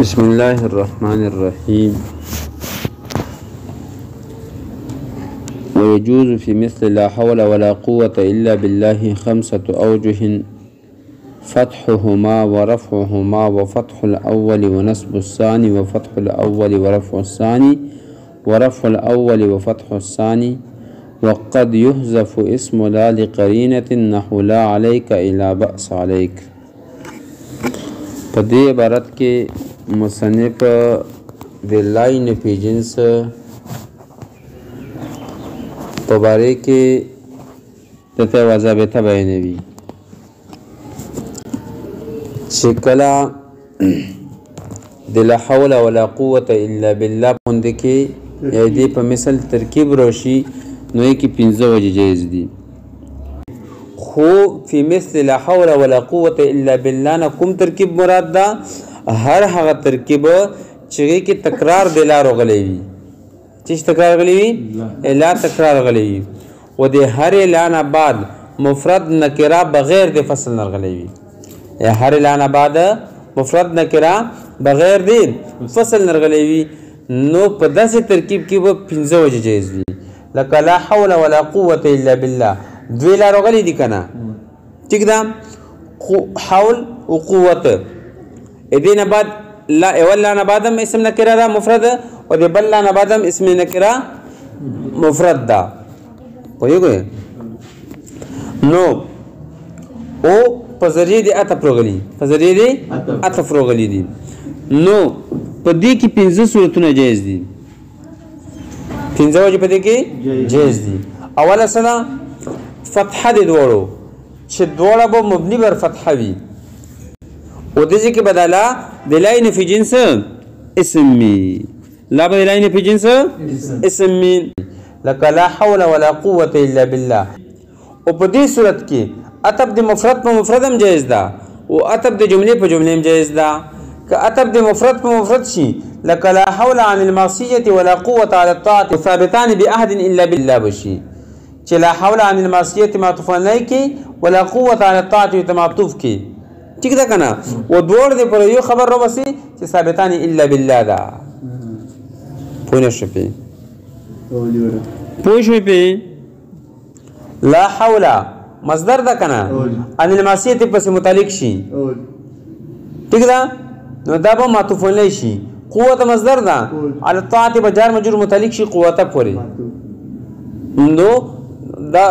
بسم الله الرحمن الرحيم. ويجوز في مثل لا حول ولا قوة إلا بالله 5 أوجه: فتحهما ورفعهما وفتح الأول ونصب الثاني وفتح الأول ورفع الثاني ورفع الأول وفتح الثاني. وقد يحذف اسم لا لقرينة نحو لا عليك إلا بأس عليك. په دې عبارت کې مصنف د لاین پیجنس په باره کې دته وضابطه بیانوي چې کله د لا حول ولا قوة الا بالله باندې کې یا دې په مثل ترکیب راشي نو یې کې 15 وجې جایز دي. خو فی مثل لا حول ولا قوة الا بالله نه کوم ترکیب مراد ده؟ هر هغه ترکیب چې کې تکرار د لا راغلی وي. چې تکرار غلی وي لا تکرار غلی وي او د هر لا نه بعد مفرد نکره بغیر د فصل نه غلی وي. هر لا نه بعد مفرد نکره بغیر د فصل نه غلی وي نو په داسې ترکیب کې به 15 وجې جایز دي. لکه لا حول ولا قوة الا بالله دوی لا راغلي دي کنه ٹھیک ده. حول او قوت دې نه بعد لا اول لا نه بعدم اسم نکره ده مفرد او د بل لا نه بعدم اسم نکره مفرد ده. پوهیږئ نو او په ذریعه د عطف راغلي په ذریعه د عطف راغلي دي نو په دې کې 15 صورتونه جایز دي. 15 وجې په دې کې جایز دي. اوله سره فتحه د دوړو چې دوړه به مبني بر فتحه وي او د دې کې بدلا د لاین فی جنس اسم می لا به لاین فی جنس اسم می لکه لا حول ولا قوة الا بالله. او په دې صورت کې عطف د مفرد په مفرد هم جایز ده او عطف د جملې په جملې هم جایز ده. که عطف د مفرد په مفرد شي لکه لا حول عن المعصية ولا قوة على الطاعة ثابتان بأحد الا بالله بشي چې لا حول عن المعصية معطوف علیه کې ولا قوة على الطاعة معطوف کې ٹھیک ده کنه او دوړ دې پر یو خبر رو بسي چې ثابتان الا بالله دا پوه نه شپې پوه شوې په لا حول مصدر ده کنه عن المعصية پس متعلق شي ٹھیک ده نو دا به معطوف علیه شي. قوت مصدر ده على الطاعة بجار مجرور متعلق شي قوته پوری نو دا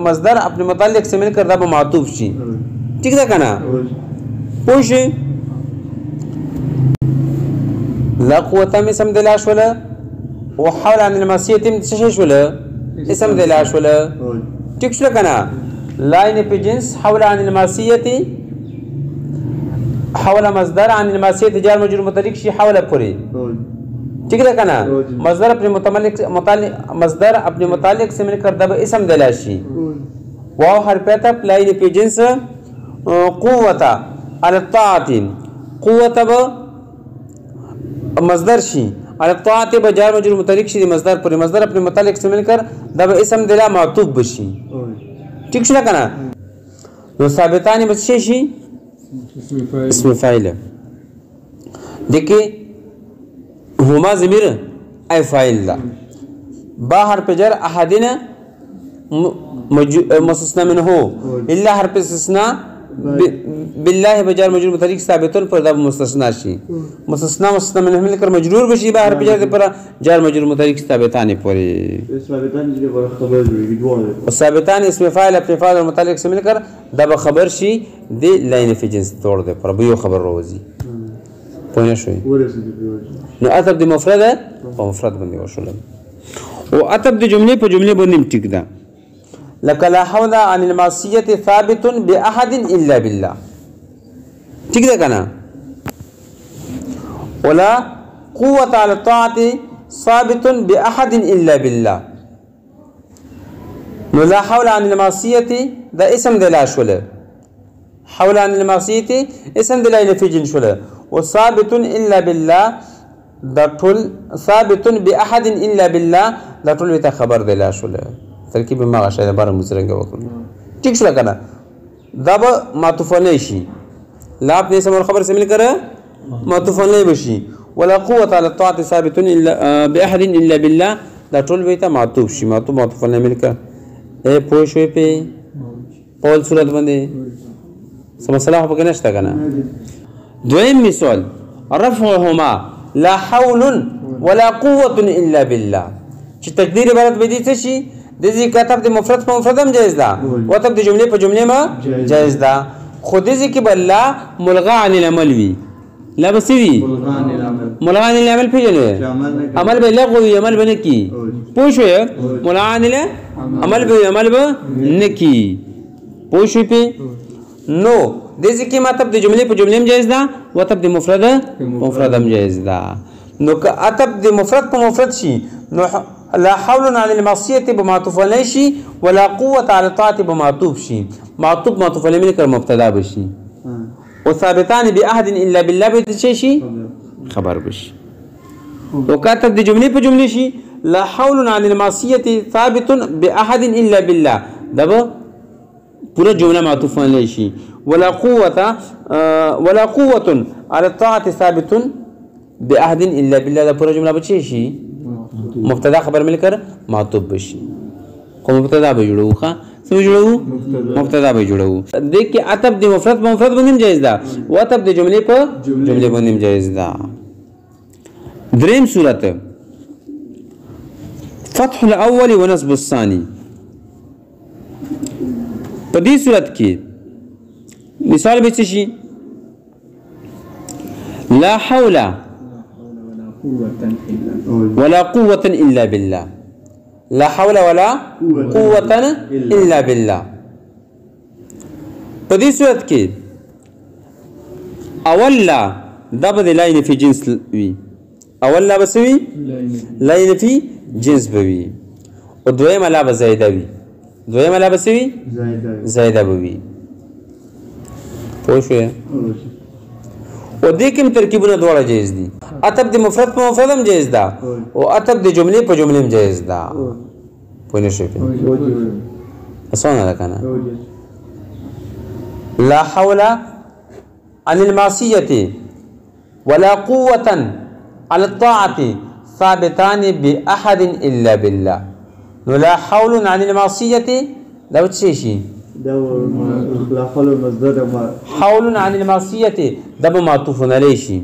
مصدر اپنے متعلق سے مل کر دا معطوف شي ٹھیک ده کنه پوه شئ. لا قوة اسم د لا شوله او حول عن المعصية څه شوله اسم د لا شوله ٹھیک شوله کنه. لاین په جنس حول عن المعصية حول مصدر عن المعصية جار مجرور متعلق شي حول پوری ٹھیک ہے کنا. مصدر اپنے متعلق سے مل کر دب اسم دلاشی واو حرف عطف لاین پی جنس قوتا علی الطاعت قوتا مصدر شی علی الطاعت بجار مجرور متعلق شی مصدر پر مصدر اپنے متعلق سے مل کر دب اسم دلا معطوف بشی ٹھیک شلا کنا. نو ثابتانی بس شی اسم فاعل دیکھیں هما ضمیر ای فاعل ده با حرف جر احدنا مستثنى منه الا حرف استثناء بالله بجار مجرور متعلق ثابتون پر ده مستثنى شي مستثنى منه مل کر مجرور بشي با حرف جر پر جار مجرور متعلق ثابتان پر ثابتان دې پر خبر وي ثابتان اسم فاعل اپنے فاعل متعلق سے مل کر ده خبر شي دی لاین فی جنس توڑ دے پر یو خبر روزی پوه شوي. نو عطف د مفرد په مفرد باندې وشول او عطف د جملې په جملې باندې ټیک ده. لك لا حول عن المعصية ثابت بأحد إلا بالله ٹھیک ده کنه. ولا قوة على الطاعة ثابت بأحد إلا بالله. نو لا حول عن المعصية ده اسم د لا شوله حول عن المعصية اسم د لا فی جنس شوله وثابت الا بالله دا ټول ثابت باحد الا بالله دا ټول ته خبر دی لا شوله ترکیب ما غشه د بار مزرنګ وکړو ٹھیک شو کنه دا به معطوف نه شي لا په سم خبر سے مل کر معطوف علیه بشي ولا قوة على الطاعة ثابت الا باحد الا بالله دا ټول به ته معطوف شي معطوف علیه ملکه اے پوه شوې په قول صورت باندې سم صلاح په نشته کنه دویم مثال رفعهما لا حول ولا قوة الا بالله چې تقدیر عبارت به دي څه شي د دې کتاب د مفرد په مفرد هم جایز ده او تب د جملې په جملې ما جایز ده خو دې کې بل ملغى عن العمل وي لا بسوي ملغى عن العمل پیژنې عمل به لغوي عمل به نکی پوه شو ملغى عن العمل به عمل به نکی پوه شو په نو دې کې مطلب د جملې په جملې هم جایز ده او تب د مفرد په مفرد هم جایز ده نو که اتب د مفرد په مفرد شي نو لا حول عن المعصية بمعطوف عليه شي ولا قوة على الطاعة بمعطوف شي معطوف عليه من مبتدا بشي وثابتان بأحد إلا بالله بتشي شي خبر بشي وكاتب دي جملة بجملة شي لا حول عن المعصية ثابت بأحد إلا بالله ده پورا جملة معطوف عليه شي ولا قوة على الطاعة ثابت بأحد إلا بالله ده پورا جملة بچي شي مبتدا خبر ملکر معطوف بشي خو مبتدا به جوړو ښه څه جوړو مبتدا به جوړو دې کې عطف د مفرد په مفرد باندې جایز ده او عطف د جملې په جملې باندې جایز ده دریم صورت فتح الاول ونصب الثاني په دې صورت کې مثال به څه شي لا حول ولا قوة إلا بالله لا حول ولا قوة إلا بالله په دې صورت کې اول لا دا به لا ينفي جنس وي اول لا بسوي لا ينفي جنس بوي او دویم لا به زائده وي دویم لا بسوي زائده بوي پوه شو او دې کې ترکیبونه دواړه جایز دي عطف د مفرد په مفرد هم جایز ده او عطف د جملې په جملې هم جایز ده پوه نشئ اسانه ده کنه لا حول عن المعصية ولا قوة على الطاعة ثابتان بأحد إلا بالله لا حول عن المعصية لا بتشيشي لا حول مصدر حول عن المعصية دب معطوف عليه شيء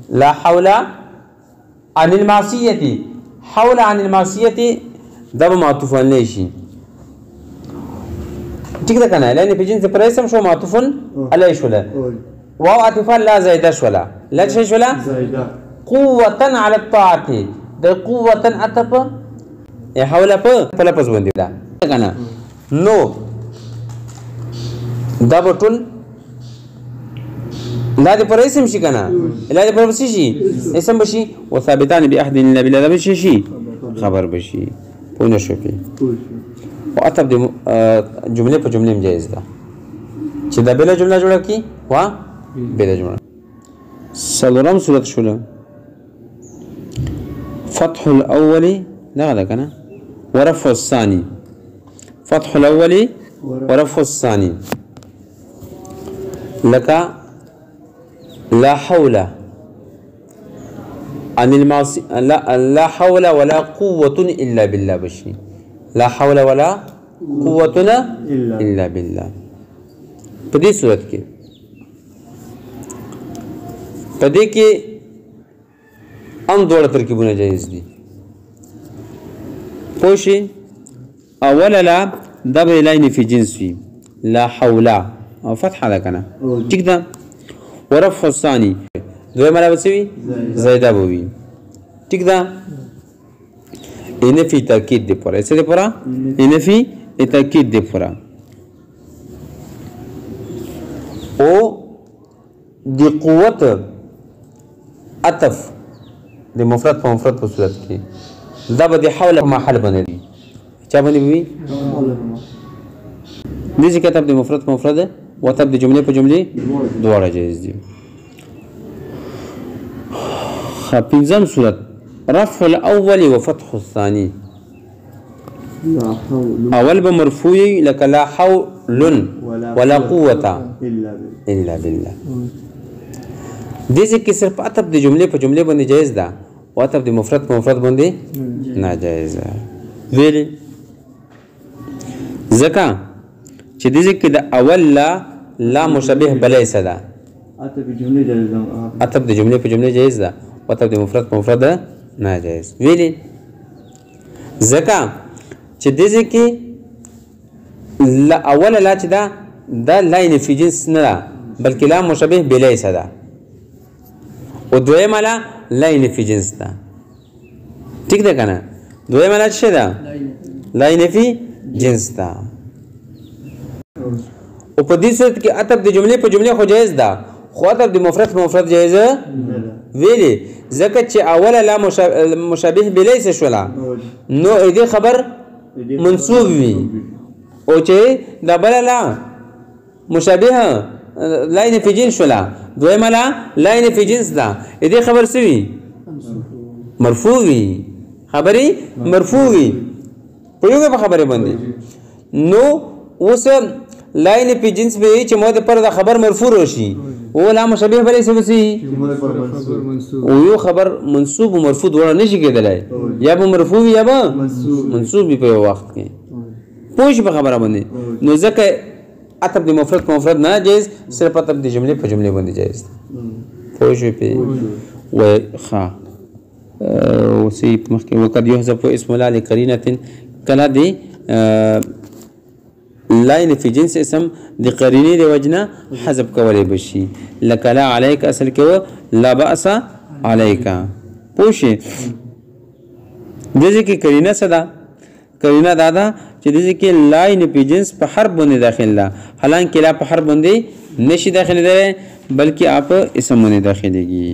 لا حول عن المعصية حول عن المعصية دب معطوف عليه شيء ٹھیک ده کنه لان په جنس پر اسم شو معطوف عليه شولا واو عطفا لا زائده شولا لا شي شولا زائده قوة على الطاعة ده قوة عطف حول په لفظ باندې ده کنه نو دا بټول لا دې پر اسم شي کنه لا دې پر شي اسم بشي وثابتان باحد الا بالله بشي شي خبر بشي پونه شو په او عطف د جمله په جمله جایز ده چې دا بل جمله جوړه کی وا بل جمله سلورم صورت شوله فتح الاول لا کنه ورفع الثاني فتح الاول ورفع الثاني لك لا حول عن المعصية لا حول ولا قوة إلا بالله بشي لا حول ولا قوة إلا بالله بدي صورت کې پدې کې ان دوړ ترکیبونه جایز دي پوښي اول لا دبل لاین فی جنس وی لا حول او فتح ده کنه ٹھیک ده ورفع الثاني دوی معنی بسوي زائده بوي ٹھیک ده ان فی تاکید دی پورا ایسے دی پورا ان فی تاکید دی پورا او دی قوت عطف دی مفرد په مفرد په صورت کې دا به دی حول په محل باندې دی چا باندې وي دې کتاب دی مفرد په مفرد او تب دی جمله په جمله دواړه جایز دي پنځم صورت رفع الاول وفتح الثاني اول بمرفوع لك لا حول ولا قوة الا بالله دې کې صرف عطف د جملې په جملې باندې جایز ده او عطف د مفرد په مفرد باندې ناجایز ده ویلې ځکه چې دې کې د اول لا مشابه بلیس ده عطف د جملې جایز ده عطف د جملې په جملې جایز ده او عطف د مفرد په مفرد ناجایز ویلې ځکه چې دې کې لا اول لا چې دا لاین فی جنس نه ده بلکې لا مشابه بلیس ده او دویمه لاین فی جنس ده ٹھیک ده کنه دویمه لا څه ده لاین فی جنس ده او په دې صورت کې عطف د جملې په جملې خو جایز ده خو عطف د مفرد په مفرد جایز ویلي ځکه چې اوله لا مشابه بلیس شولا نو دې خبر منصوب وي او چې دا بل لا مشابه لاین فی جنس شولا دویمه لاین فی جنس ده دې خبر سوي مرفوع وي خبري مرفوع وي په یوه په خبره باندې نو اوس لاین فی جنس به چې مو د پر د خبر مرفوع راشي او لا مشابه بلې څه وسی او یو خبر منصوب او مرفوع دواړه نشي کېدلای یا به مرفوع یا به منصوب په یو وخت کې پوه شي په خبره باندې نو ځکه عطف د مفرد په مفرد نه جایز صرف عطف د جملې په جملې باندې جایز پوه شي په و ښه وسی مخکې وقد يحذف اسم الله لقرینه کلا دی لاین فی جنس اسم د قرینې د وجنه حذف کولای بشي لک لا علیک اصل کې لا باس علیک پوښي دغه کې قرینه صدا قرینه دادا چې دغه کې لاین فی جنس په حرف باندې داخل ده حالانکه لا په حرف باندې نشي داخله ده بلکې اپ اسم باندې داخليږي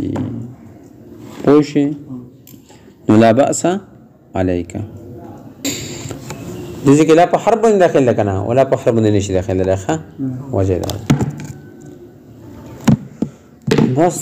پوښي نو لا باس علیک دې کې لا په حرف باندې داخله کنه ولا په حرف باندې نشي داخله ده ښه وجه ده بس